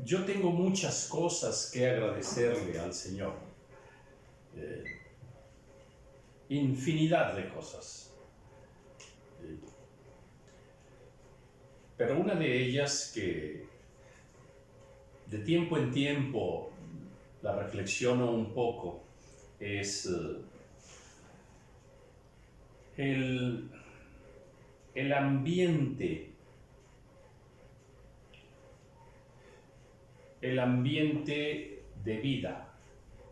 Yo tengo muchas cosas que agradecerle al Señor, eh, infinidad de cosas, eh, pero una de ellas que de tiempo en tiempo la reflexiono un poco es el, el ambiente, el ambiente de vida,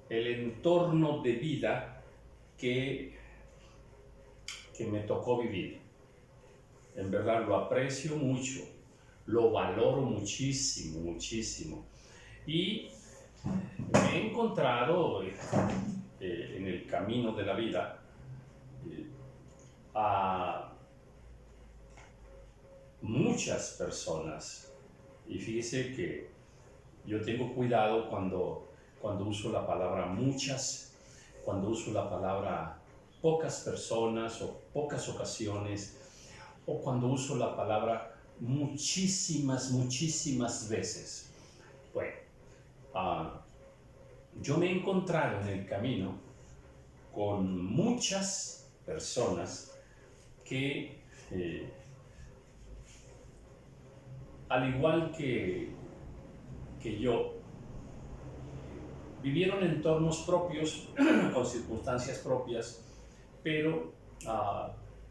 el entorno de vida que, que me tocó vivir. En verdad lo aprecio mucho, lo valoro muchísimo, muchísimo. Y me he encontrado en el camino de la vida eh, a muchas personas. Y fíjese que yo tengo cuidado cuando uso la palabra muchas, cuando uso la palabra pocas personas o pocas ocasiones, o cuando uso la palabra muchísimas, muchísimas veces. Bueno, yo me he encontrado en el camino con muchas personas que, al igual que yo, vivieron entornos propios, con circunstancias propias, pero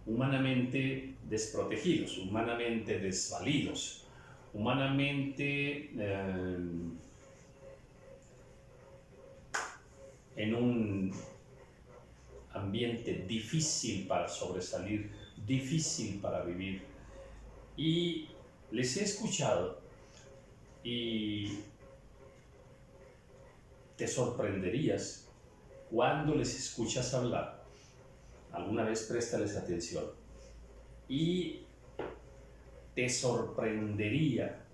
humanamente desprotegidos, humanamente desvalidos, humanamente en un ambiente difícil para sobresalir, difícil para vivir. Y les he escuchado y te sorprenderías cuando les escuchas hablar. Alguna vez préstales atención y te sorprendería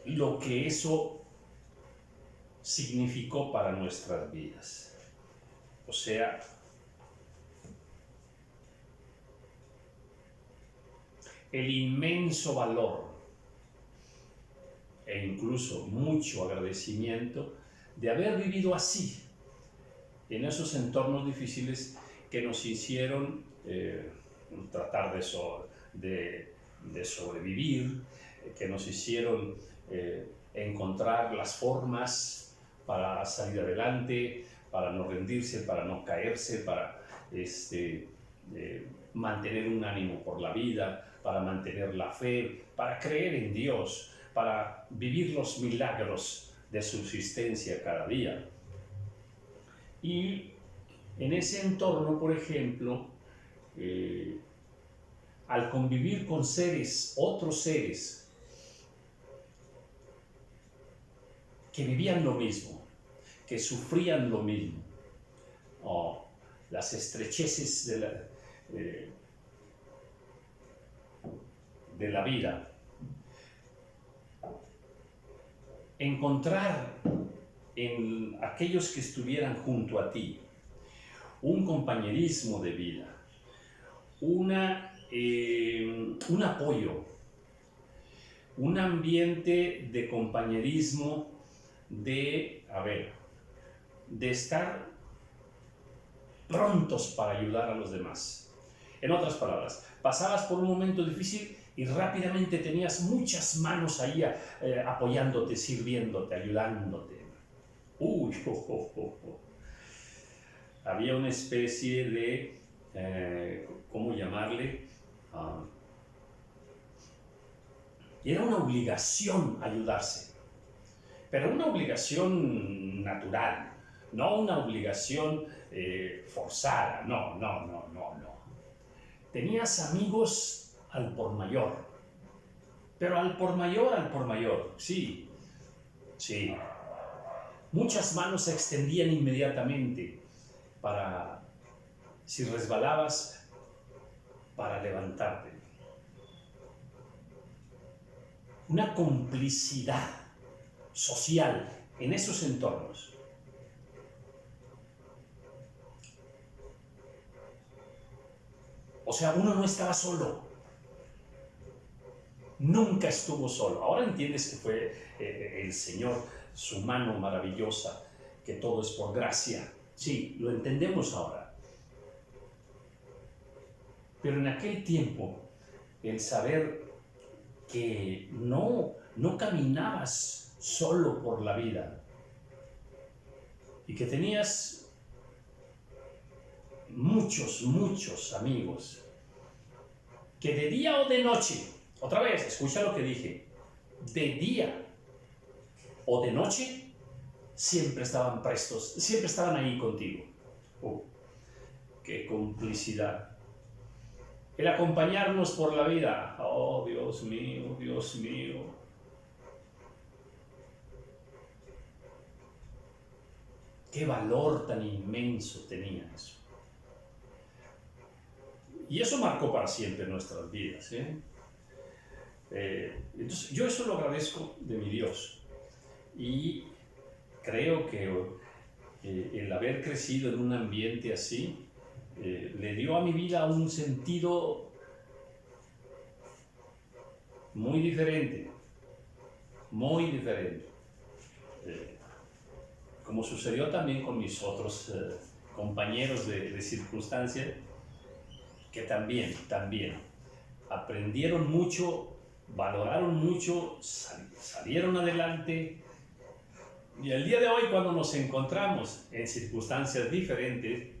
lo que eso significó para nuestras vidas. O sea, el inmenso valor e incluso mucho agradecimiento de haber vivido así, en esos entornos difíciles que nos hicieron tratar de sobrevivir, que nos hicieron encontrar las formas para salir adelante, para no rendirse, para no caerse, para mantener un ánimo por la vida, para mantener la fe, para creer en Dios, para vivir los milagros de subsistencia cada día. Y en ese entorno, por ejemplo, al convivir con otros seres que vivían lo mismo, que sufrían lo mismo, las estrecheces de la vida, encontrar en aquellos que estuvieran junto a ti un compañerismo de vida, un apoyo, un ambiente de compañerismo, de estar prontos para ayudar a los demás. En otras palabras, pasabas por un momento difícil y rápidamente tenías muchas manos ahí apoyándote, sirviéndote, ayudándote. Había una especie de, ¿cómo llamarle? Era una obligación ayudarse, pero una obligación natural, no una obligación forzada, no. Tenías amigos al por mayor, pero al por mayor, sí. Muchas manos se extendían inmediatamente para, si resbalabas, para levantarte. Una complicidad social en esos entornos. O sea, uno no estaba solo. Nunca estuvo solo. Ahora entiendes que fue el Señor, su mano maravillosa, que todo es por gracia. Sí, lo entendemos ahora. Pero en aquel tiempo, el saber que no caminabas solo por la vida y que tenías muchos amigos que de día o de noche, otra vez, escucha lo que dije, de día o de noche, siempre estaban prestos, siempre estaban ahí contigo. Oh, qué complicidad. El acompañarnos por la vida. Oh, Dios mío, Dios mío. Qué valor tan inmenso tenía eso. Y eso marcó para siempre nuestras vidas. Entonces, yo eso lo agradezco de mi Dios. Y creo que el haber crecido en un ambiente así le dio a mi vida un sentido muy diferente, muy diferente. Como sucedió también con mis otros compañeros de circunstancia, que también aprendieron mucho, valoraron mucho, salieron adelante. Y el día de hoy, cuando nos encontramos en circunstancias diferentes,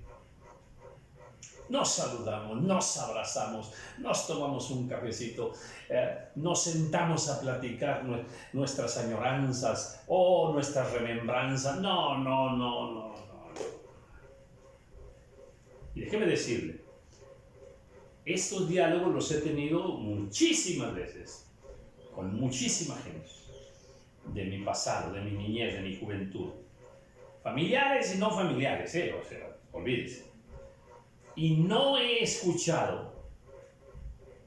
nos saludamos, nos abrazamos, nos tomamos un cafecito, nos sentamos a platicar nuestras añoranzas o nuestras remembranzas. No. Y déjeme decirle, estos diálogos los he tenido muchísimas veces, con muchísima gente, de mi pasado, de mi niñez, de mi juventud. Familiares y no familiares, o sea, olvídese. Y no he escuchado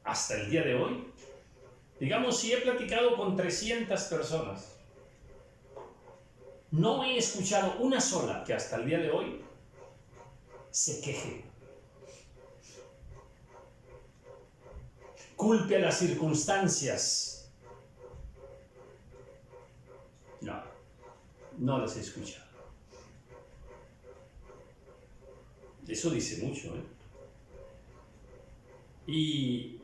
hasta el día de hoy, digamos, si he platicado con 300 personas, no he escuchado una sola que hasta el día de hoy se queje, culpe a las circunstancias. No las he escuchado. Eso dice mucho, Y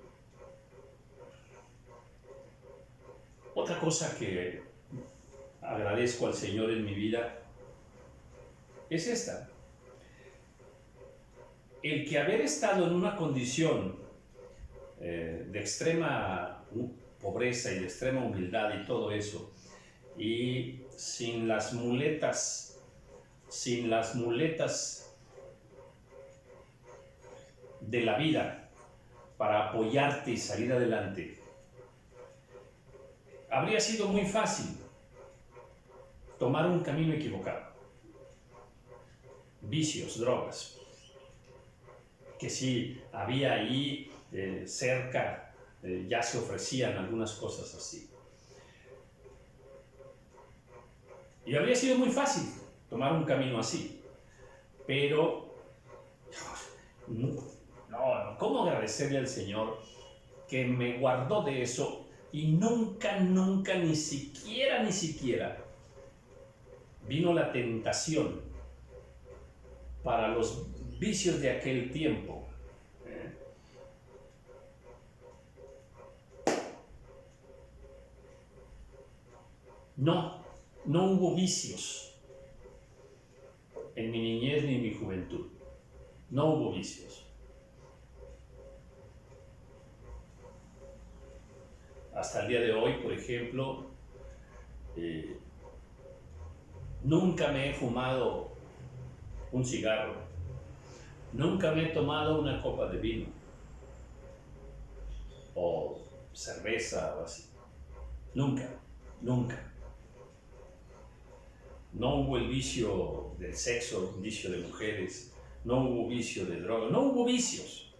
otra cosa que agradezco al Señor en mi vida es esta. El que haber estado en una condición de extrema pobreza y de extrema humildad y todo eso, y sin las muletas de la vida para apoyarte y salir adelante, habría sido muy fácil tomar un camino equivocado. Vicios, drogas, que sí había ahí cerca, ya se ofrecían algunas cosas así. Y habría sido muy fácil tomar un camino así, pero ¿cómo agradecerle al Señor que me guardó de eso y nunca, ni siquiera vino la tentación para los vicios de aquel tiempo? No hubo vicios en mi niñez ni en mi juventud. No hubo vicios. Hasta el día de hoy, por ejemplo, nunca me he fumado un cigarro, nunca me he tomado una copa de vino o cerveza o así. Nunca. No hubo el vicio del sexo, el vicio de mujeres, no hubo vicio de droga, no hubo vicios.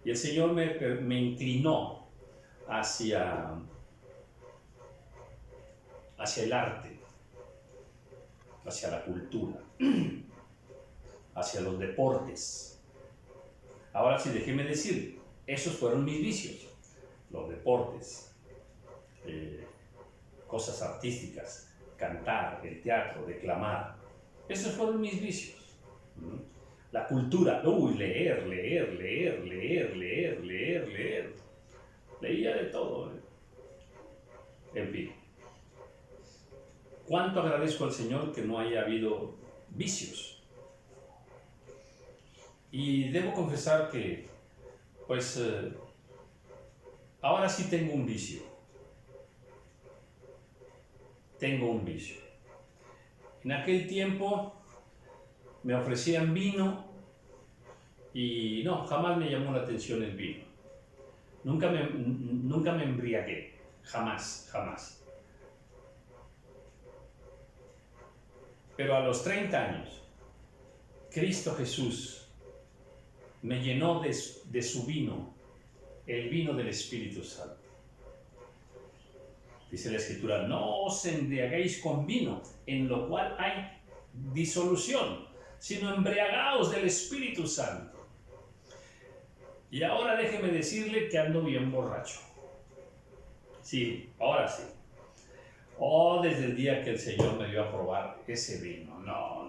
Y el Señor me inclinó hacia el arte, hacia la cultura, hacia los deportes. Ahora sí, déjeme decir, Esos fueron mis vicios, los deportes, cosas artísticas, cantar, el teatro, declamar. Esos fueron mis vicios. La cultura, leer. Leía de todo. En fin. ¿Cuánto agradezco al Señor que no haya habido vicios? Y debo confesar que, pues, ahora sí tengo un vicio. Tengo un vicio. En aquel tiempo me ofrecían vino y no, jamás me llamó la atención el vino. Nunca me embriagué, jamás. Pero a los 30 años, Cristo Jesús me llenó de su vino, el vino del Espíritu Santo. Dice la Escritura, no os embriaguéis con vino, en lo cual hay disolución, sino embriagaos del Espíritu Santo. Y ahora déjeme decirle que ando bien borracho. Sí, ahora sí. Desde el día que el Señor me dio a probar ese vino. No.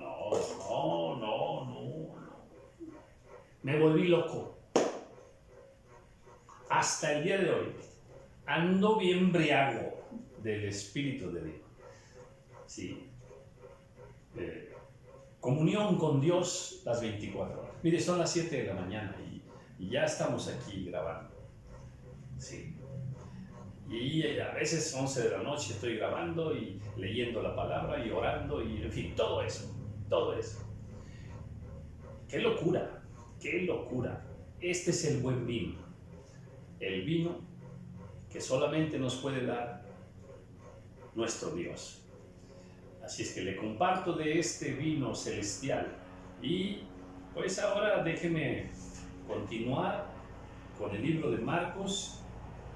Me volví loco. Hasta el día de hoy ando bien briago del Espíritu de Dios. Sí. Comunión con Dios las 24 horas. Mire, son las 7 de la mañana y ya estamos aquí grabando. Sí. Y a veces 11 de la noche estoy grabando y leyendo la palabra y orando y en fin, todo eso. ¡Qué locura! Este es el buen vino. El vino que solamente nos puede dar nuestro Dios. Así es que le comparto de este vino celestial. Y pues ahora déjeme continuar con el libro de Marcos,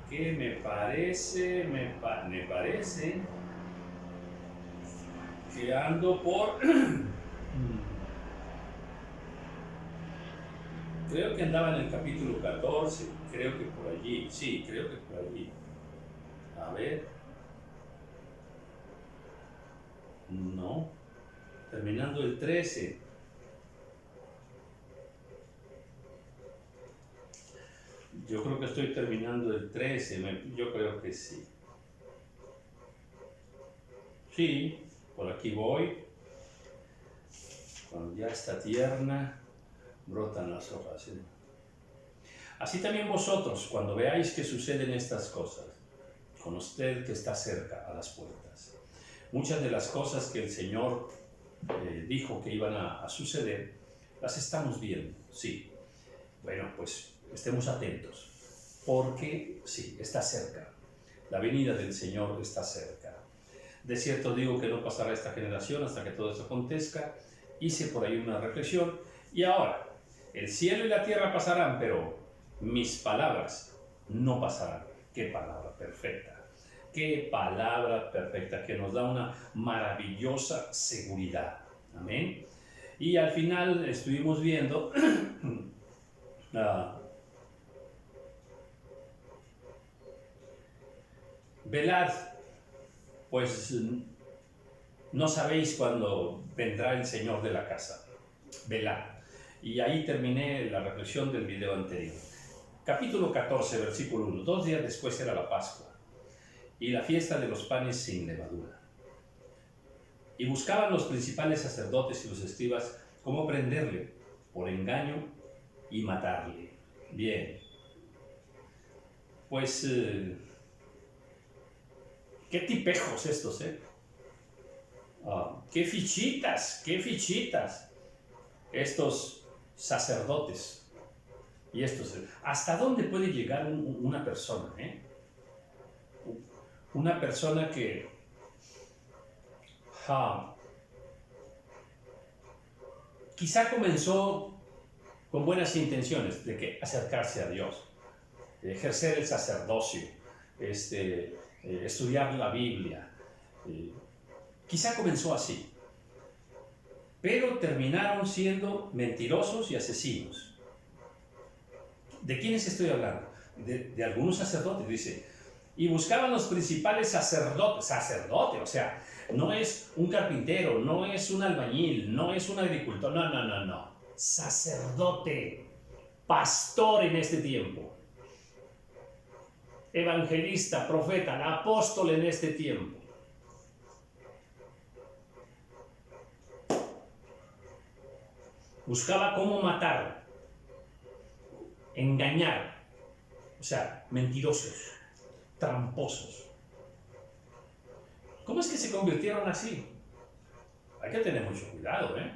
que me parece que ando por creo que andaba en el capítulo 14, creo que por allí, a ver, no, terminando el 13, yo creo que estoy terminando el 13, yo creo que sí. Sí, por aquí voy. Cuando ya está tierna, brotan las hojas. ¿Sí? Así también vosotros, cuando veáis que suceden estas cosas, con usted que está cerca a las puertas. Muchas de las cosas que el Señor dijo que iban a suceder, las estamos viendo, sí. Bueno, pues estemos atentos, porque sí, está cerca. La venida del Señor está cerca. De cierto digo que no pasará esta generación hasta que todo esto acontezca. Hice por ahí una reflexión. Y ahora, el cielo y la tierra pasarán, pero mis palabras no pasarán. ¡Qué palabra perfecta! ¡Qué palabra perfecta! Que nos da una maravillosa seguridad. Amén. Y al final estuvimos viendo velad, pues no sabéis cuándo vendrá el Señor de la casa. Velad. Y ahí terminé la reflexión del video anterior. Capítulo 14, versículo 1. 2 días después era la Pascua y la fiesta de los panes sin levadura. Y buscaban los principales sacerdotes y los escribas cómo prenderle por engaño y matarle. Bien. Pues, qué tipejos estos, qué fichitas, estos sacerdotes. Y estos, ¿hasta dónde puede llegar una persona, Una persona que quizá comenzó con buenas intenciones de que acercarse a Dios, ejercer el sacerdocio, estudiar la Biblia. Quizá comenzó así, pero terminaron siendo mentirosos y asesinos. ¿De quiénes estoy hablando? De algunos sacerdotes, dice. Y buscaban los principales sacerdotes, o sea, no es un carpintero, no es un albañil, no es un agricultor, no. Sacerdote, pastor en este tiempo, evangelista, profeta, apóstol en este tiempo. Buscaba cómo matar, engañar, o sea, mentirosos, tramposos. ¿Cómo es que se convirtieron así? Hay que tener mucho cuidado, ¿eh?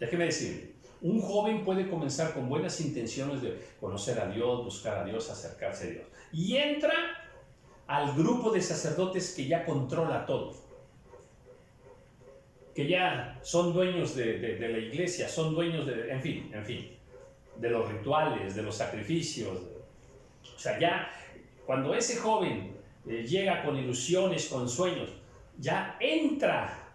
Déjeme decirle, un joven puede comenzar con buenas intenciones de conocer a Dios, buscar a Dios, acercarse a Dios. Y entra al grupo de sacerdotes que ya controla todo. Que ya son dueños de la iglesia, son dueños de, en fin, de los rituales, de los sacrificios. O sea, ya cuando ese joven llega con ilusiones, con sueños, ya entra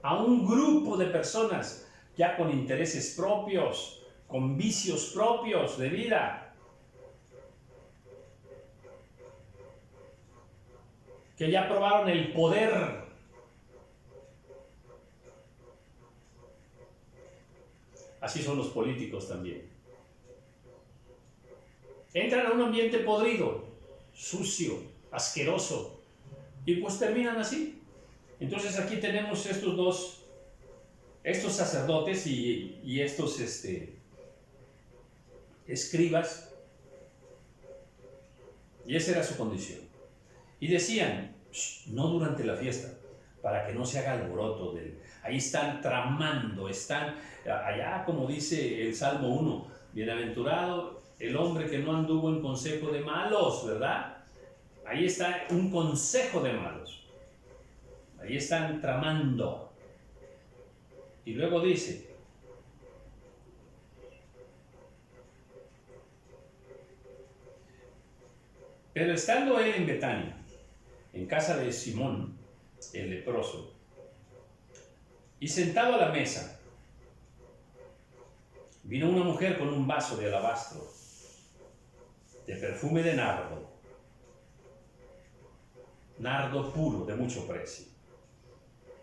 a un grupo de personas ya con intereses propios, con vicios propios de vida, que ya probaron el poder. Así son los políticos también. Entran a un ambiente podrido, sucio, asqueroso, y pues terminan así. Entonces aquí tenemos estos sacerdotes y estos escribas, y esa era su condición. Y decían, no durante la fiesta, para que no se haga alboroto. Ahí están tramando, están allá, como dice el Salmo 1, bienaventurado el hombre que no anduvo en consejo de malos, ¿verdad? Ahí está un consejo de malos. Ahí están tramando. Y luego dice, pero estando él en Betania, en casa de Simón, el leproso, y sentado a la mesa, vino una mujer con un vaso de alabastro, de perfume de nardo puro, de mucho precio.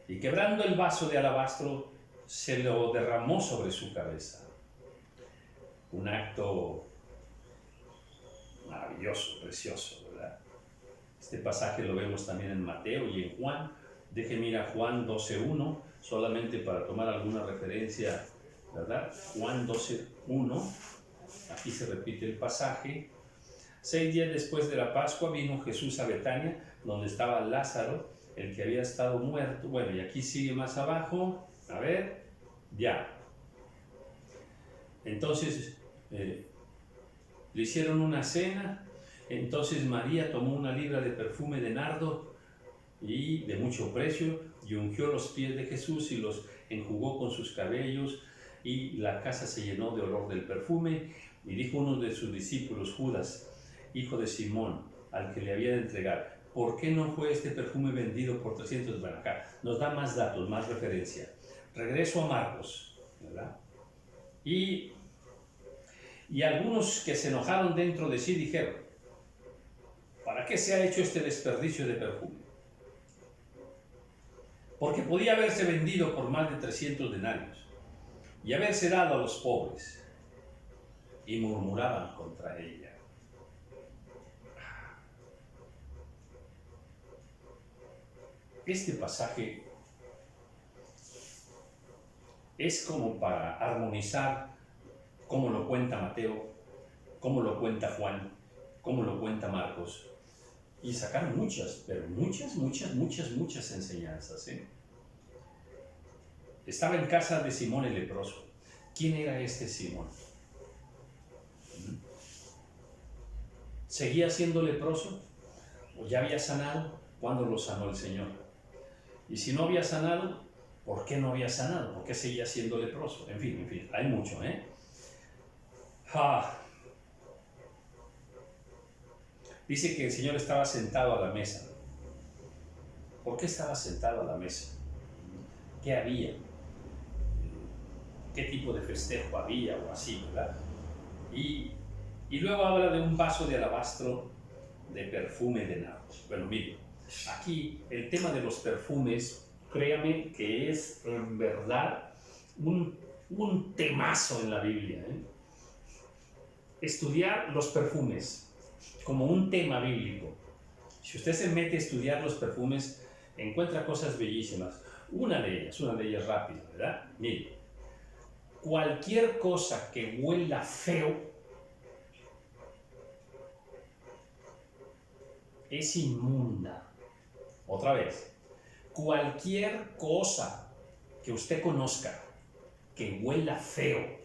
Y quebrando el vaso de alabastro, se lo derramó sobre su cabeza. Un acto maravilloso, precioso, ¿verdad? Este pasaje lo vemos también en Mateo y en Juan. Déjenme ir a Juan 12:1, solamente para tomar alguna referencia, ¿verdad? Juan 12:1, aquí se repite el pasaje. 6 días después de la Pascua vino Jesús a Betania, donde estaba Lázaro, el que había estado muerto. Bueno, y aquí sigue más abajo, a ver, ya. Entonces, le hicieron una cena. Entonces María tomó una libra de perfume de nardo y de mucho precio y ungió los pies de Jesús y los enjugó con sus cabellos, y la casa se llenó de olor del perfume. Y dijo uno de sus discípulos, Judas, hijo de Simón, al que le había de entregar, ¿por qué no fue este perfume vendido por 300? Bueno, acá nos da más datos, más referencia. Regreso a Marcos, ¿verdad? Y algunos que se enojaron dentro de sí dijeron, ¿para qué se ha hecho este desperdicio de perfume? Porque podía haberse vendido por más de 300 denarios y haberse dado a los pobres. Y murmuraban contra ella. Este pasaje es como para armonizar cómo lo cuenta Mateo, cómo lo cuenta Juan, cómo lo cuenta Marcos, y sacar muchas, pero muchas enseñanzas, ¿eh? Estaba en casa de Simón el leproso. ¿Quién era este Simón? ¿Seguía siendo leproso? ¿O ya había sanado? ¿Cuándo lo sanó el Señor? Y si no había sanado, ¿por qué no había sanado? ¿Por qué seguía siendo leproso? En fin, hay mucho, ¿eh? Dice que el Señor estaba sentado a la mesa. ¿Por qué estaba sentado a la mesa? ¿Qué había? ¿Qué tipo de festejo había o así, verdad? Y, y luego habla de un vaso de alabastro de perfume de nardo. Bueno, mire, aquí el tema de los perfumes, créame que es en verdad un temazo en la Biblia, ¿eh? Estudiar los perfumes como un tema bíblico. Si usted se mete a estudiar los perfumes, encuentra cosas bellísimas. Una de ellas rápida, ¿verdad? Mire, cualquier cosa que huela feo es inmunda. Otra vez, cualquier cosa que usted conozca que huela feo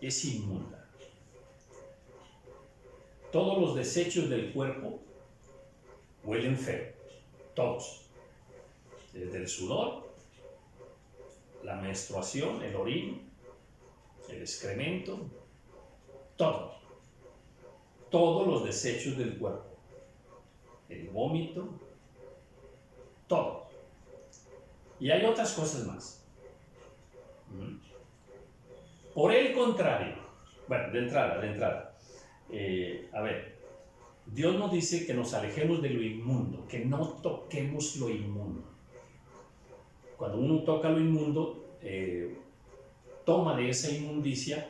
es inmunda. Todos los desechos del cuerpo huelen feo, todos. Desde el sudor, la menstruación, el orín, el excremento, todo. Todos los desechos del cuerpo, el vómito, todo. Y hay otras cosas más. Por el contrario, bueno, de entrada, a ver, Dios nos dice que nos alejemos de lo inmundo, que no toquemos lo inmundo. Cuando uno toca lo inmundo, toma de esa inmundicia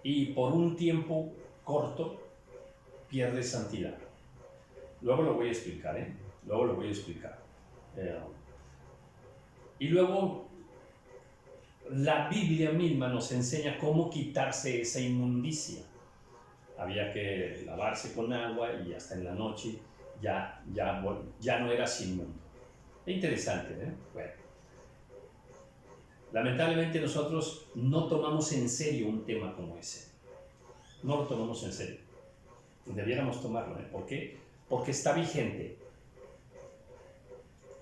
y por un tiempo corto pierde santidad. Luego lo voy a explicar, Luego lo voy a explicar. Y luego la Biblia misma nos enseña cómo quitarse esa inmundicia. Había que lavarse con agua y hasta en la noche ya no eras inmundo. Es interesante, Bueno, lamentablemente nosotros no tomamos en serio un tema como ese. No lo tomamos en serio. Debiéramos tomarlo, ¿Por qué? Porque está vigente.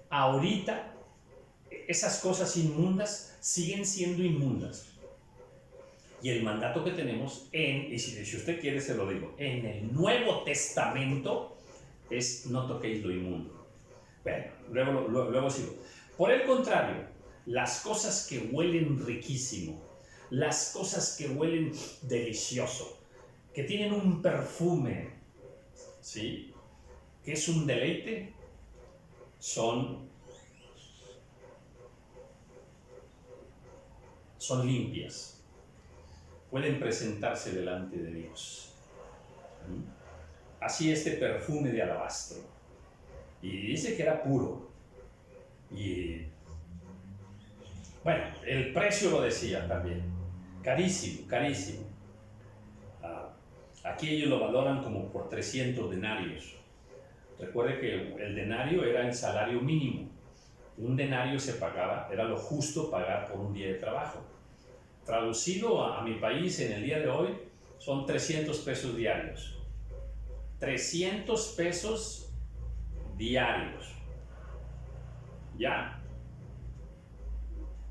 Ahorita esas cosas inmundas siguen siendo inmundas. Y el mandato que tenemos y si usted quiere se lo digo, en el Nuevo Testamento es no toquéis lo inmundo. Bueno, luego sigo. Por el contrario, las cosas que huelen riquísimo, las cosas que huelen delicioso, que tienen un perfume, ¿sí?, que es un deleite, son limpias, pueden presentarse delante de Dios. Así este perfume de alabastro. Y dice que era puro. Y bueno, el precio lo decía también. Carísimo, carísimo. Aquí ellos lo valoran como por 300 denarios. Recuerde que el denario era el salario mínimo. Un denario se pagaba, era lo justo pagar por un día de trabajo. Traducido a mi país en el día de hoy, son 300 pesos diarios. 300 pesos diarios. Ya.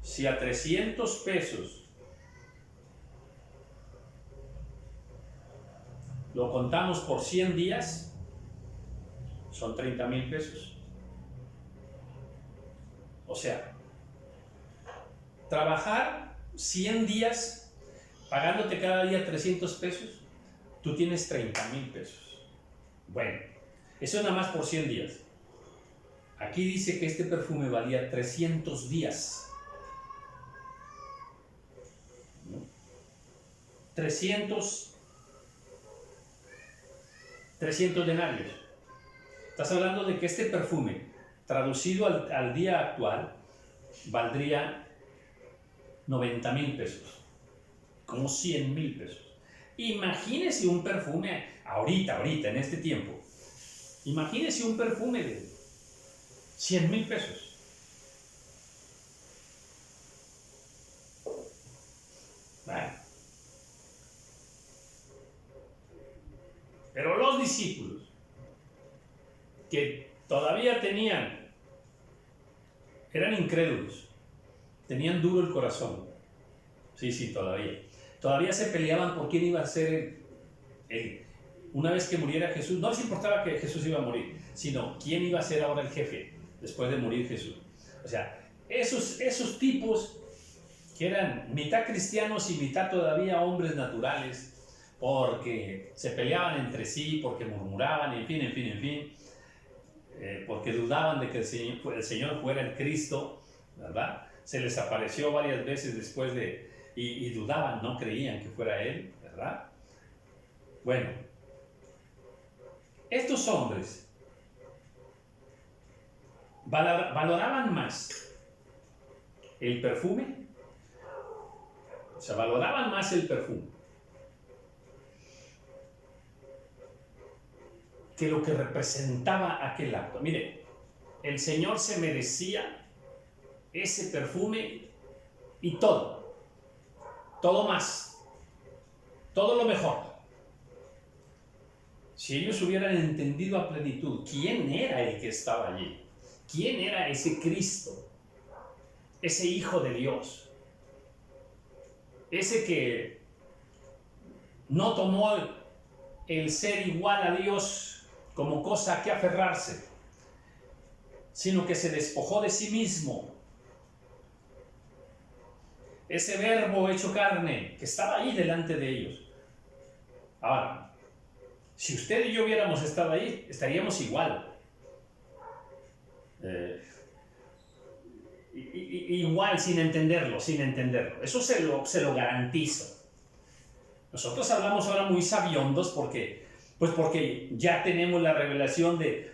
Si a 300 pesos lo contamos por 100 días, son 30,000 pesos. O sea, trabajar 100 días pagándote cada día 300 pesos, tú tienes 30,000 pesos. Bueno, eso es nada más por 100 días. Aquí dice que este perfume valía 300 días. 300 denarios. Estás hablando de que este perfume, traducido al día actual, valdría 90,000 pesos, como 100,000 pesos. Imagínese un perfume, ahorita, en este tiempo, imagínese un perfume de 100,000 pesos. Bueno. Pero los discípulos, que todavía eran incrédulos, tenían duro el corazón. Sí, todavía se peleaban por quién iba a ser una vez que muriera Jesús. No les importaba que Jesús iba a morir, sino quién iba a ser ahora el jefe después de morir Jesús. O sea, esos tipos que eran mitad cristianos y mitad todavía hombres naturales, porque se peleaban entre sí, porque murmuraban, en fin, porque dudaban de que el Señor fuera el Cristo, ¿verdad? Se les apareció varias veces después y dudaban, no creían que fuera Él, ¿verdad? Bueno, estos hombres valoraban más el perfume, o sea, valoraban más el perfume que lo que representaba aquel acto. Mire, el Señor se merecía ese perfume y todo más, todo lo mejor. Si ellos hubieran entendido a plenitud quién era el que estaba allí, quién era ese Cristo, ese Hijo de Dios, ese que no tomó el ser igual a Dios como cosa a que aferrarse, sino que se despojó de sí mismo. Ese verbo hecho carne que estaba ahí delante de ellos. Ahora, si usted y yo hubiéramos estado ahí, estaríamos igual. Igual sin entenderlo. Eso se lo garantizo. Nosotros hablamos ahora muy sabiondos porque ya tenemos la revelación de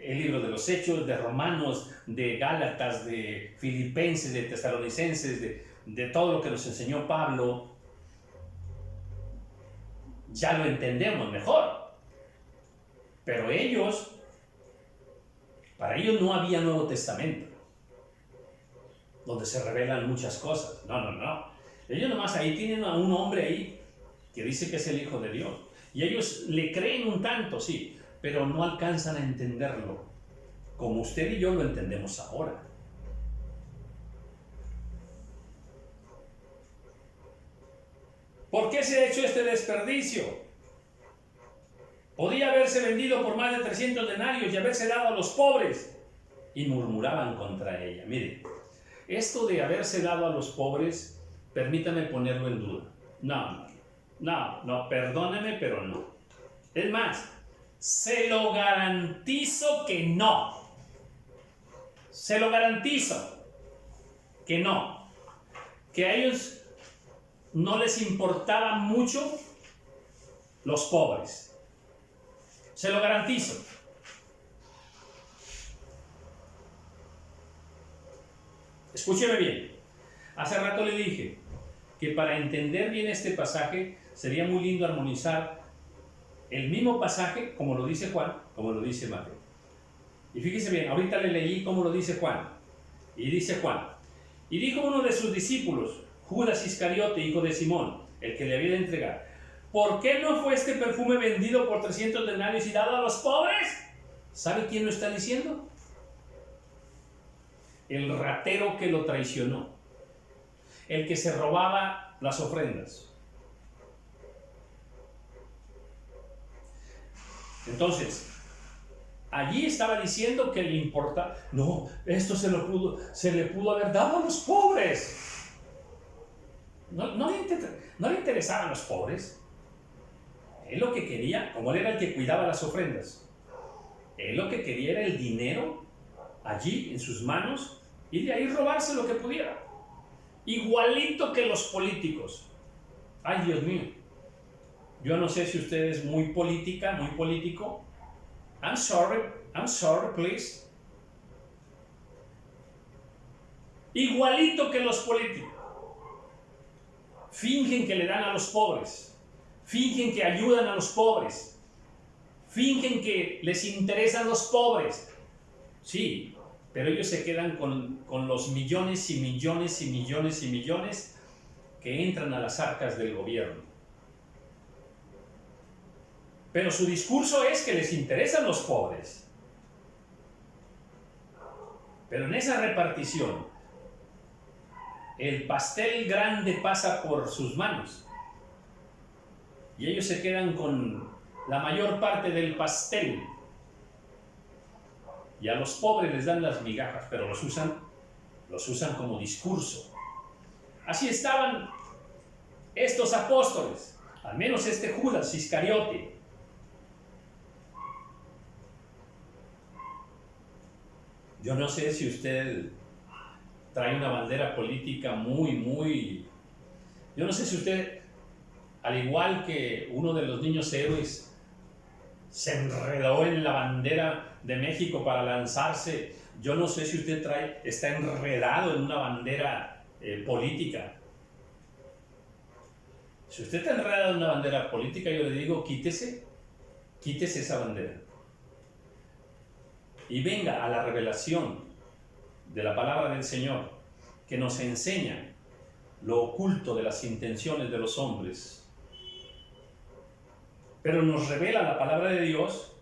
el libro de los Hechos, de Romanos, de Gálatas, de Filipenses, de Tesalonicenses, de todo lo que nos enseñó Pablo. Ya lo entendemos mejor. Pero para ellos no había Nuevo Testamento, donde se revelan muchas cosas. No. Ellos nomás ahí tienen a un hombre ahí que dice que es el Hijo de Dios. Y ellos le creen un tanto, sí, pero no alcanzan a entenderlo como usted y yo lo entendemos ahora. ¿Por qué se ha hecho este desperdicio? Podía haberse vendido por más de 300 denarios y haberse dado a los pobres. Y murmuraban contra ella. Mire, esto de haberse dado a los pobres, permítame ponerlo en duda. No, perdóneme, pero no. Es más, se lo garantizo que no. Se lo garantizo que no. Que a ellos no les importaban mucho los pobres. Se lo garantizo. Escúcheme bien. Hace rato le dije que para entender bien este pasaje sería muy lindo armonizar el mismo pasaje como lo dice Juan, como lo dice Mateo. Y fíjese bien, ahorita le leí cómo lo dice Juan. Y dice Juan: y dijo uno de sus discípulos, Judas Iscariote, hijo de Simón, el que le había de entregar: ¿por qué no fue este perfume vendido por 300 denarios y dado a los pobres? ¿Sabe quién lo está diciendo? El ratero que lo traicionó, el que se robaba las ofrendas. Entonces, allí estaba diciendo que le importa. No, esto se le pudo haber dado a los pobres. No le interesaban los pobres. Él lo que quería, como él era el que cuidaba las ofrendas, él lo que quería era el dinero allí en sus manos y de ahí robarse lo que pudiera. Igualito que los políticos. Ay, Dios mío. Yo no sé si usted es muy política, muy político. I'm sorry, please. Igualito que los políticos. Fingen que le dan a los pobres. Fingen que ayudan a los pobres. Fingen que les interesan los pobres. Sí, pero ellos se quedan con los millones y millones y millones y millones que entran a las arcas del gobierno. Pero su discurso es que les interesan los pobres. Pero en esa repartición, el pastel grande pasa por sus manos. Y ellos se quedan con la mayor parte del pastel. Y a los pobres les dan las migajas, pero los los usan como discurso. Así estaban estos apóstoles, al menos este Judas Iscariote. Yo no sé si usted trae una bandera política Yo no sé si usted, al igual que uno de los niños héroes, se enredó en la bandera de México para lanzarse. Yo no sé si usted está enredado en una bandera política. Si usted está enredado en una bandera política, yo le digo, quítese esa bandera. Y venga a la revelación de la palabra del Señor, que nos enseña lo oculto de las intenciones de los hombres. Pero nos revela la palabra de Dios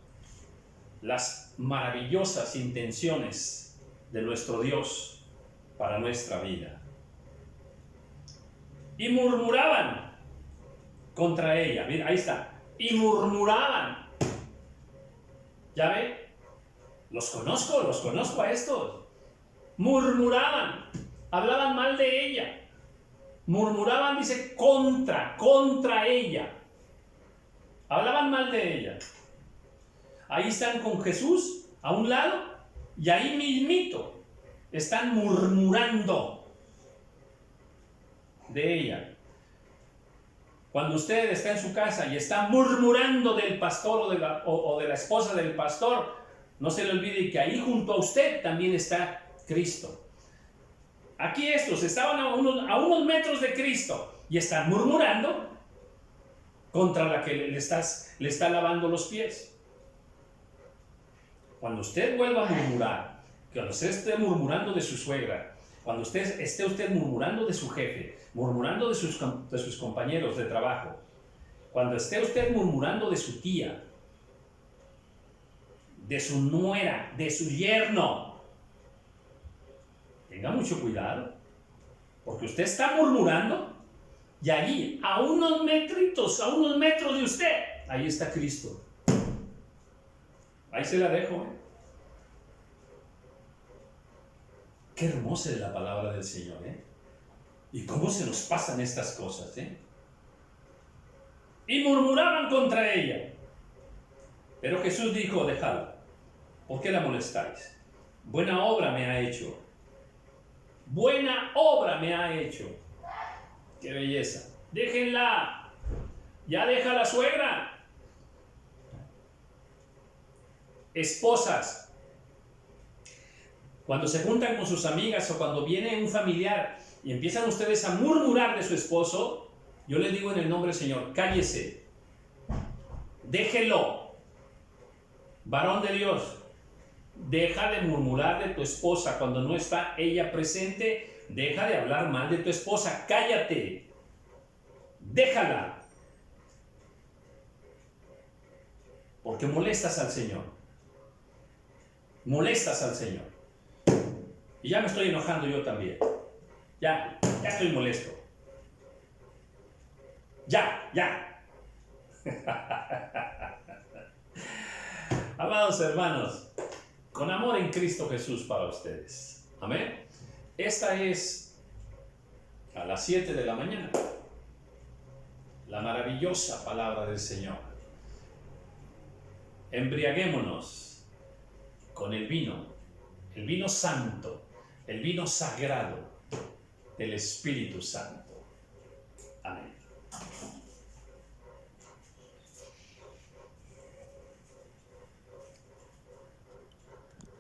las maravillosas intenciones de nuestro Dios para nuestra vida. Y murmuraban contra ella. Mira, ahí está. Y murmuraban. ¿Ya ve? Los conozco a estos. Murmuraban, hablaban mal de ella. Murmuraban, dice, contra ella. Hablaban mal de ella. Ahí están con Jesús a un lado y ahí mismito están murmurando de ella. Cuando usted está en su casa y está murmurando del pastor o de la esposa del pastor, no se le olvide que ahí junto a usted también está Cristo. Aquí estos estaban a unos metros de Cristo y están murmurando contra la que le está lavando los pies. Cuando usted vuelva a murmurar, cuando usted esté murmurando de su suegra, cuando esté usted murmurando de su jefe, murmurando de sus compañeros de trabajo, cuando esté usted murmurando de su tía, de su nuera, de su yerno, tenga mucho cuidado, porque usted está murmurando y allí, a unos metros de usted, ahí está Cristo. Ahí se la dejo. Qué hermosa es la palabra del Señor, y cómo se nos pasan estas cosas, Y murmuraban contra ella. Pero Jesús dijo, dejadla, ¿por qué la molestáis? Buena obra me ha hecho. Buena obra me ha hecho. ¡Qué belleza! Déjenla. Ya deja la suegra. Esposas, cuando se juntan con sus amigas o cuando viene un familiar y empiezan ustedes a murmurar de su esposo, yo les digo en el nombre del Señor, cállese. Déjelo. Varón de Dios, deja de murmurar de tu esposa cuando no está ella presente. Deja de hablar mal de tu esposa. Cállate. Déjala. Porque molestas al Señor. Molestas al Señor. Y ya me estoy enojando yo también. Ya estoy molesto. Ya. Amados hermanos, con amor en Cristo Jesús para ustedes. Amén. Esta es a las 7 de la mañana la maravillosa palabra del Señor. Embriaguémonos con el vino santo, el vino sagrado del Espíritu Santo. Amén.